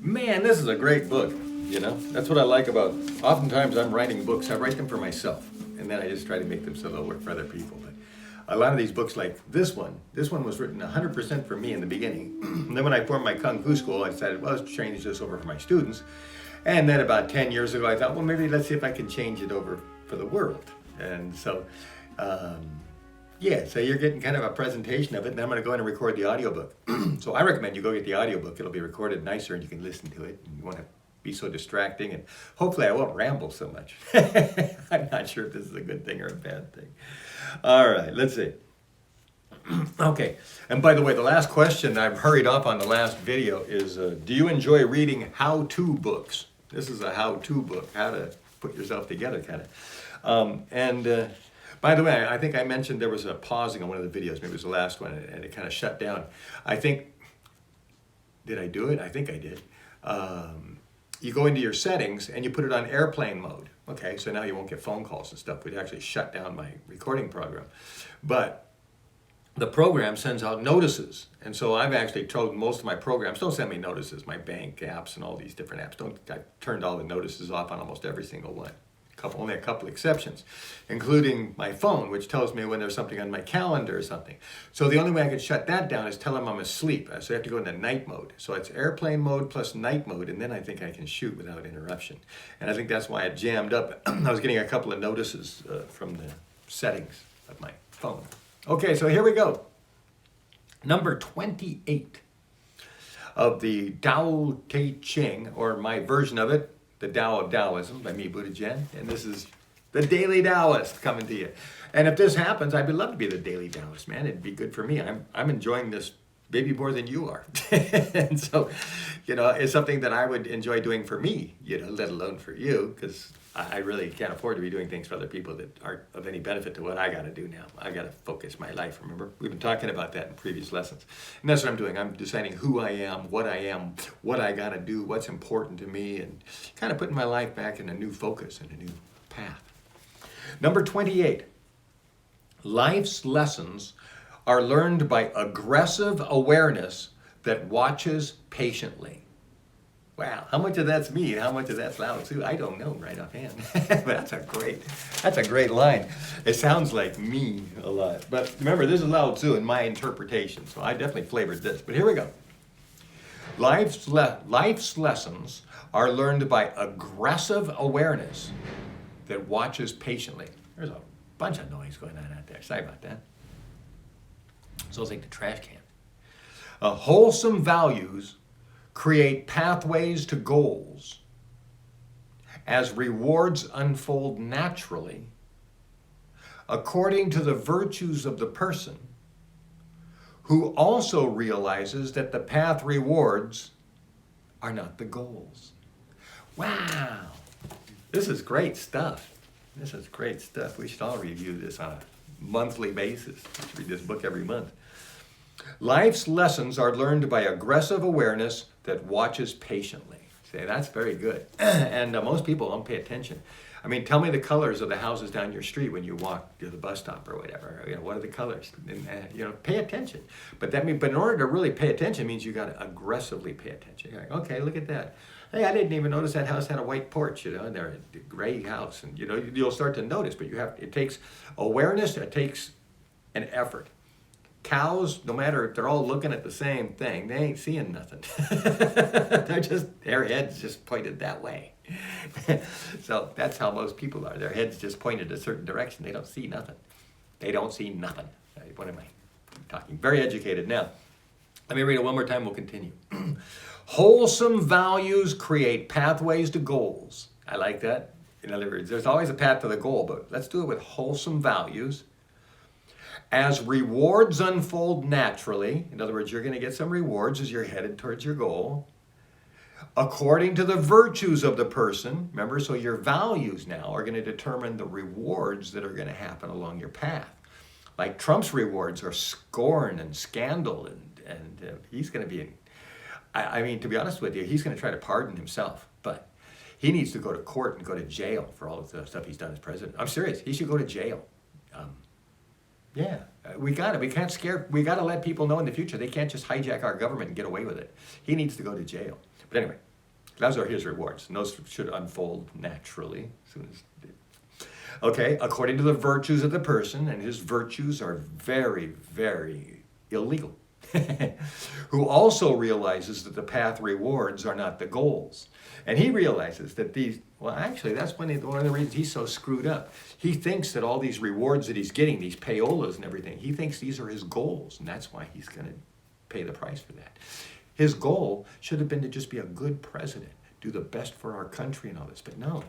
Man, this is a great book, you know? That's what I like about, oftentimes I'm writing books, I write them for myself, and then I just try to make them so they'll work for other people. But a lot of these books like this one was written 100% for me in the beginning. And then when I formed my Kung Fu school, I decided, well, let's change this over for my students. And then about 10 years ago, I thought, well, maybe let's see if I can change it over for the world. And so, yeah, so you're getting kind of a presentation of it, and I'm going to go in and record the audiobook. So I recommend you go get the audiobook. It'll be recorded nicer, and you can listen to it. And you won't have be so distracting, and hopefully I won't ramble so much. I'm not sure if this is a good thing or a bad thing. All right, let's see. Okay, and by the way, the last question I've hurried off on the last video is, do you enjoy reading how-to books? This is a how-to book, how to put yourself together, kind of. By the way, I think I mentioned there was a pausing on one of the videos, maybe it was the last one, and it kind of shut down. I think, did I do it? I think I did. You go into your settings and you put it on airplane mode. Okay, so now you won't get phone calls and stuff. We'd actually shut down my recording program. But the program sends out notices. And so I've actually told most of my programs, don't send me notices, my bank apps and all these different apps. I've turned all the notices off on almost every single one. Only a couple exceptions, including my phone, which tells me when there's something on my calendar or something. So the only way I can shut that down is tell them I'm asleep. So I have to go into night mode. So it's airplane mode plus night mode, and then I think I can shoot without interruption. And I think that's why it jammed up. I was getting a couple of notices from the settings of my phone. Okay, so here we go. Number 28 of the Tao Te Ching, or my version of it, The Tao of Taoism by me, Buddha Zhen, and this is the Daily Taoist coming to you. And if this happens, I'd love to be the Daily Taoist, man. It'd be good for me. I'm enjoying this maybe more than you are. And so, you know, it's something that I would enjoy doing for me, you know, let alone for you, because I really can't afford to be doing things for other people that aren't of any benefit to what I got to do now. I got to focus my life, remember? We've been talking about that in previous lessons. And that's what I'm doing. I'm deciding who I am, what I got to do, what's important to me, and kind of putting my life back in a new focus and a new path. Number 28, life's lessons are learned by aggressive awareness that watches patiently. Wow, how much of that's me and how much of that's Lao Tzu? I don't know right offhand. But that's a great line. It sounds like me a lot. But remember, this is Lao Tzu in my interpretation, so I definitely flavored this. But here we go. Life's lessons are learned by aggressive awareness that watches patiently. There's a bunch of noise going on out there. Sorry about that. So it's like the trash can. Wholesome values create pathways to goals. As rewards unfold naturally, according to the virtues of the person, who also realizes that the path rewards are not the goals. Wow, this is great stuff. This is great stuff. We should all review this on a monthly basis. We should read this book every month. Life's lessons are learned by aggressive awareness that watches patiently. Say, that's very good. And most people don't pay attention. I mean, tell me the colors of the houses down your street when you walk to the bus stop or whatever. You know, what are the colors? And, you know, pay attention. But in order to really pay attention means you got to aggressively pay attention. You're like, okay, look at that. Hey, I didn't even notice that house had a white porch, you know, and they're a gray house. And, you know, you'll start to notice, but it takes awareness, it takes an effort. Cows, no matter if they're all looking at the same thing, they ain't seeing nothing. Their head's just pointed that way. So that's how most people are. Their head's just pointed a certain direction. They don't see nothing. They don't see nothing. What am I talking? Very educated. Now, let me read it one more time. We'll continue. Wholesome values create pathways to goals. I like that. In other words, there's always a path to the goal, but let's do it with wholesome values. As rewards unfold naturally, in other words, you're going to get some rewards as you're headed towards your goal, according to the virtues of the person. Remember, so your values now are going to determine the rewards that are going to happen along your path. Like Trump's rewards are scorn and scandal, and he's going to be, I mean, to be honest with you, he's going to try to pardon himself, but he needs to go to court and go to jail for all of the stuff he's done as president. I'm serious. He should go to jail. Yeah, we got to let people know in the future they can't just hijack our government and get away with it. He needs to go to jail. But anyway, Those are his rewards. And those should unfold naturally. As soon as, okay, according to the virtues of the person, and his virtues are very, very illegal. Who also realizes that the path rewards are not the goals. And he realizes that these, well, actually, that's one of the reasons he's so screwed up. He thinks that all these rewards that he's getting, these payolas and everything, he thinks these are his goals, and that's why he's going to pay the price for that. His goal should have been to just be a good president, do the best for our country and all this. But no,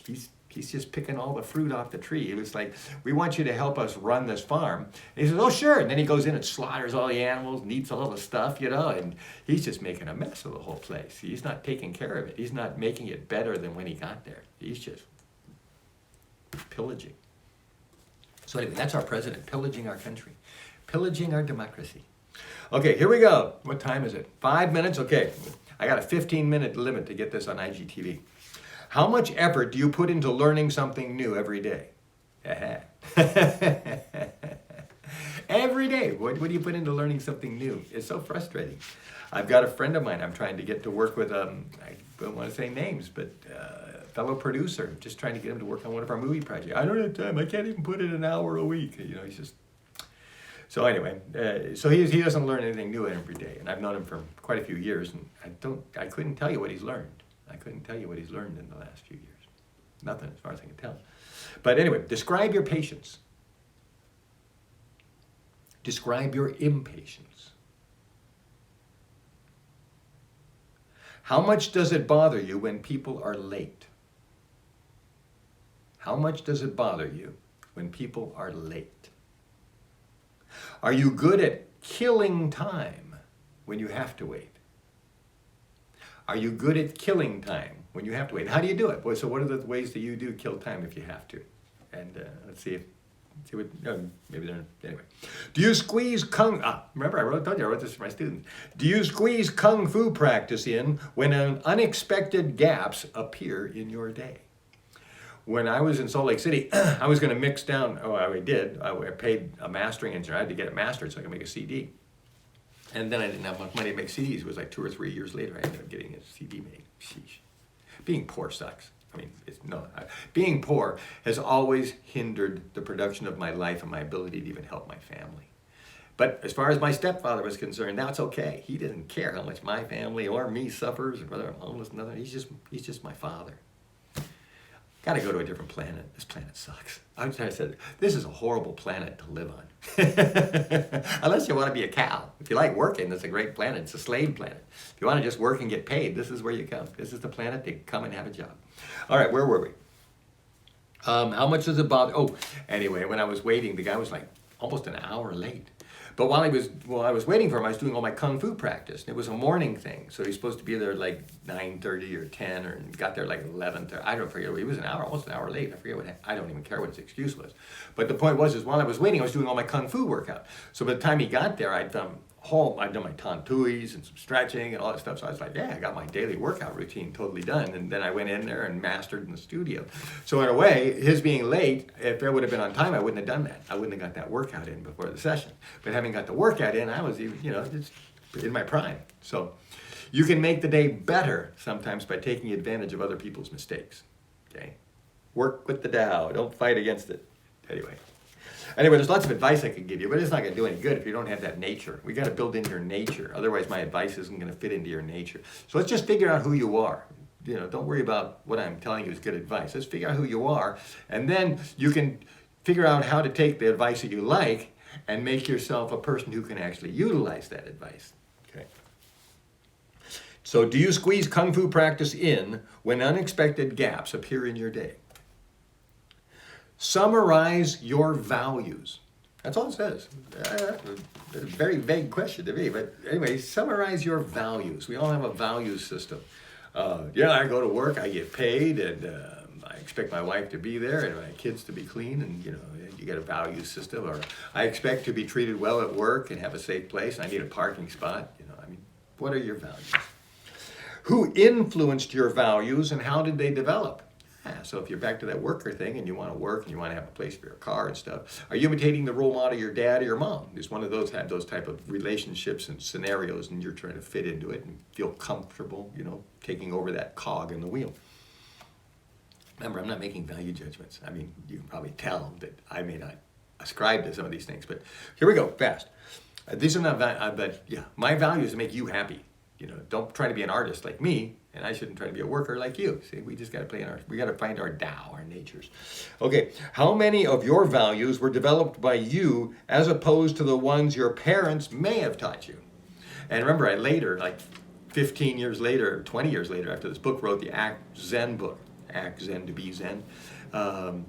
he's just picking all the fruit off the tree. It was like, we want you to help us run this farm. And he says, oh, sure. And then he goes in and slaughters all the animals and eats all the stuff, you know, and he's just making a mess of the whole place. He's not taking care of it. He's not making it better than when he got there. He's just pillaging. So anyway, that's our president, pillaging our country, pillaging our democracy. Okay, here we go. What time is it? 5 minutes? Okay, I got a 15-minute limit to get this on IGTV. How much effort do you put into learning something new every day? Every day. What do you put into learning something new? It's so frustrating. I've got a friend of mine I'm trying to get to work with, I don't want to say names, but a fellow producer, just trying to get him to work on one of our movie projects. I don't have time. I can't even put in an hour a week. You know, he's just... So anyway, so he doesn't learn anything new every day. And I've known him for quite a few years, and I couldn't tell you what he's learned. I couldn't tell you what he's learned in the last few years. Nothing, as far as I can tell. But anyway, describe your patience. Describe your impatience. How much does it bother you when people are late? How much does it bother you when people are late? Are you good at killing time when you have to wait? Are you good at killing time when you have to wait? How do you do it? Boy, so what are the ways that you do kill time if you have to? And let's see what, maybe they're, anyway. Do you squeeze remember I told you I wrote this for my students. Do you squeeze Kung Fu practice in when unexpected gaps appear in your day? When I was in Salt Lake City, I was going to mix down, I did. I paid a mastering engineer. I had to get it mastered so I could make a CD. And then I didn't have enough money to make CDs. It was like 2 or 3 years later I ended up getting a CD made. Sheesh. Being poor sucks. I mean, being poor has always hindered the production of my life and my ability to even help my family. But as far as my stepfather was concerned, now it's okay. He doesn't care how much my family or me suffers, or whether I'm homeless, nothing. He's just my father. Got to go to a different planet. This planet sucks. I said, this is a horrible planet to live on. Unless you want to be a cow. If you like working, that's a great planet. It's a slave planet. If you want to just work and get paid, this is where you come. This is the planet to come and have a job. All right, where were we? How much does it bother? Oh, anyway, when I was waiting, the guy was like almost an hour late. But while I was waiting for him, I was doing all my Kung Fu practice. And it was a morning thing. So he's supposed to be there like 9:30 or 10, or got there like 11:30. I don't forget. He was almost an hour late. I forget I don't even care what his excuse was. But the point was, while I was waiting, I was doing all my Kung Fu workout. So by the time he got there, I'd done my tantuis and some stretching and all that stuff. So I was like, yeah, I got my daily workout routine totally done. And then I went in there and mastered in the studio. So in a way, his being late, if I would have been on time, I wouldn't have done that. I wouldn't have got that workout in before the session. But having got the workout in, I was even, just in my prime. So you can make the day better sometimes by taking advantage of other people's mistakes. Okay? Work with the Tao. Don't fight against it. Anyway, there's lots of advice I could give you, but it's not going to do any good if you don't have that nature. We got to build in your nature. Otherwise, my advice isn't going to fit into your nature. So let's just figure out who you are. Don't worry about what I'm telling you is good advice. Let's figure out who you are, and then you can figure out how to take the advice that you like and make yourself a person who can actually utilize that advice. Okay. So do you squeeze Kung Fu practice in when unexpected gaps appear in your day? Summarize your values. That's all it says. A very vague question to me, but anyway, summarize your values. We all have a values system. I go to work, I get paid, and I expect my wife to be there and my kids to be clean, and you get a values system. Or I expect to be treated well at work and have a safe place, and I need a parking spot. What are your values? Who influenced your values and how did they develop? Yeah, so if you're back to that worker thing and you want to work and you want to have a place for your car and stuff, are you imitating the role model of your dad or your mom? Is one of those have those type of relationships and scenarios and you're trying to fit into it and feel comfortable, taking over that cog in the wheel. Remember, I'm not making value judgments. I mean, you can probably tell that I may not ascribe to some of these things, but here we go, fast. These are not, but yeah, my value is to make you happy. Don't try to be an artist like me, and I shouldn't try to be a worker like you. See, we just got to play an art. We got to find our Tao, our natures. Okay, how many of your values were developed by you as opposed to the ones your parents may have taught you? And remember, I later, like 15 years later, 20 years later after this book, wrote the Act Zhen book. Act Zhen, to be Zen. And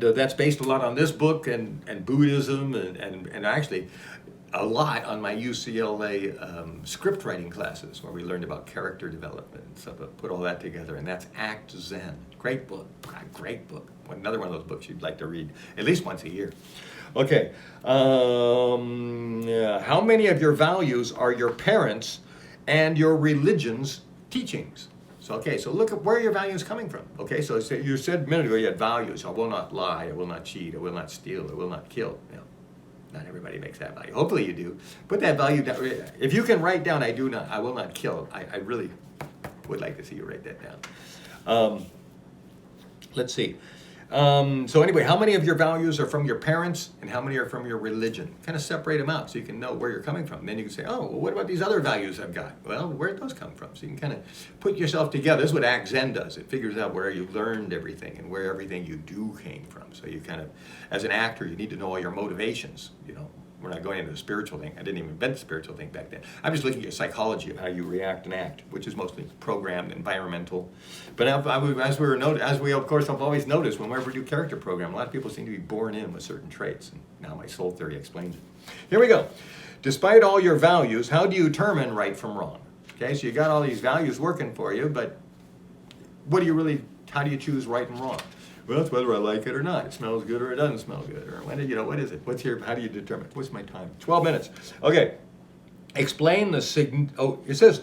that's based a lot on this book and Buddhism and actually a lot on my UCLA script writing classes where we learned about character development and stuff. I put all that together, and that's Act Zhen. Great book. Great book. Another one of those books you'd like to read at least once a year. Okay. Yeah. How many of your values are your parents and your religion's teachings? So look at where your value is coming from. Okay, so you said a minute ago you had values. I will not lie, I will not cheat, I will not steal, I will not kill. Not everybody makes that value. Hopefully you do. Put that value down. If you can write down, I will not kill, I really would like to see you write that down. Let's see. So anyway, how many of your values are from your parents and how many are from your religion? Kind of separate them out so you can know where you're coming from. And then you can say, oh, well, what about these other values I've got? Well, where did those come from? So you can kind of put yourself together. This is what Act Zen does. It figures out where you learned everything and where everything you do came from. So you kind of, as an actor, you need to know all your motivations. We're not going into the spiritual thing. I didn't even invent the spiritual thing back then. I'm just looking at psychology of how you react and act, which is mostly programmed, environmental. But as we of course have always noticed, whenever we do character program, a lot of people seem to be born in with certain traits. And now my soul theory explains it. Here we go. Despite all your values, how do you determine right from wrong? Okay, so you got all these values working for you, but how do you choose right and wrong? Well, it's whether I like it or not. It smells good or it doesn't smell good. Or what is it? How do you determine? What's my time? 12 minutes. Okay. Explain it says,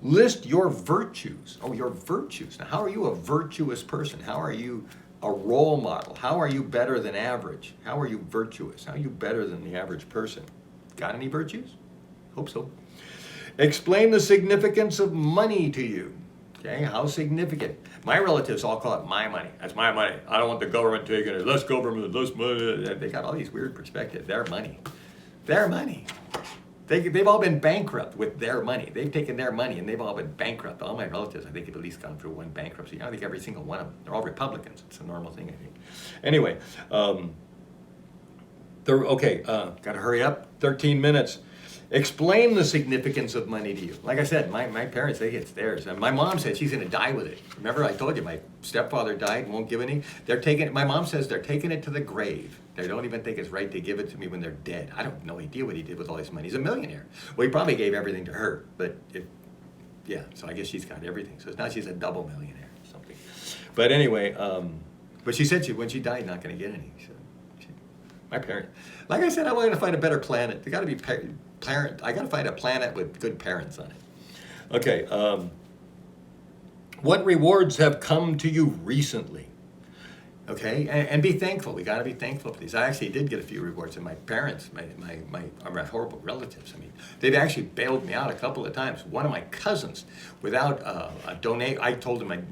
list your virtues. Oh, your virtues. Now, how are you a virtuous person? How are you a role model? How are you better than average? How are you virtuous? How are you better than the average person? Got any virtues? Hope so. Explain the significance of money to you. Okay, how significant? My relatives all call it my money. That's my money. I don't want the government taking it. Less government, less money. They got all these weird perspectives. Their money. Their money. They've all been bankrupt with their money. They've taken their money and they've all been bankrupt. All my relatives, I think, have at least gone through one bankruptcy. I think every single one of them. They're all Republicans. It's a normal thing, I think. Anyway, got to hurry up. 13 minutes. Explain the significance of money to you. Like I said, my parents, it's theirs. And my mom said she's going to die with it. Remember I told you my stepfather died and won't give any? My mom says they're taking it to the grave. They don't even think it's right to give it to me when they're dead. I have no idea what he did with all his money. He's a millionaire. Well, he probably gave everything to her. So I guess she's got everything. So now she's a double millionaire or something. But anyway, but she said when she died, not going to get any. So my parents. Like I said, I wanted to find a better planet. They got to be I got to find a planet with good parents on it. Okay. What rewards have come to you recently? Okay, and be thankful. We got to be thankful for these. I actually did get a few rewards, and my parents, my horrible relatives. I mean, they've actually bailed me out a couple of times. One of my cousins, without a donate, I told him I'd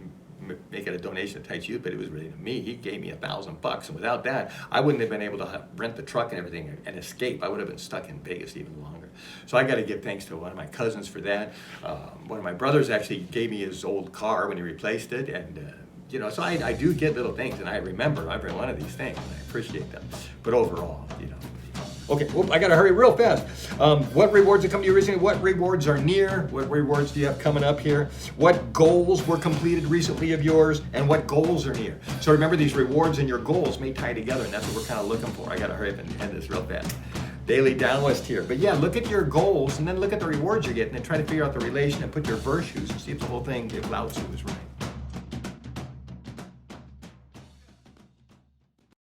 make it a donation to Taoist Youth, but it was really to me. He gave me $1,000, and without that, I wouldn't have been able to rent the truck and everything and escape. I would have been stuck in Vegas even longer. So I got to give thanks to one of my cousins for that. One of my brothers actually gave me his old car when he replaced it, and so I do get little things, and I remember every one of these things, and I appreciate them. But overall, Okay, I got to hurry real fast. What rewards have come to you recently? What rewards are near? What rewards do you have coming up here? What goals were completed recently of yours? And what goals are near? So remember, these rewards and your goals may tie together, and that's what we're kind of looking for. I got to hurry up and end this real fast. Daily Taoist here. But yeah, look at your goals, and then look at the rewards you're getting, and try to figure out the relation and put your virtues and see if the whole thing, if Lao Tzu is right.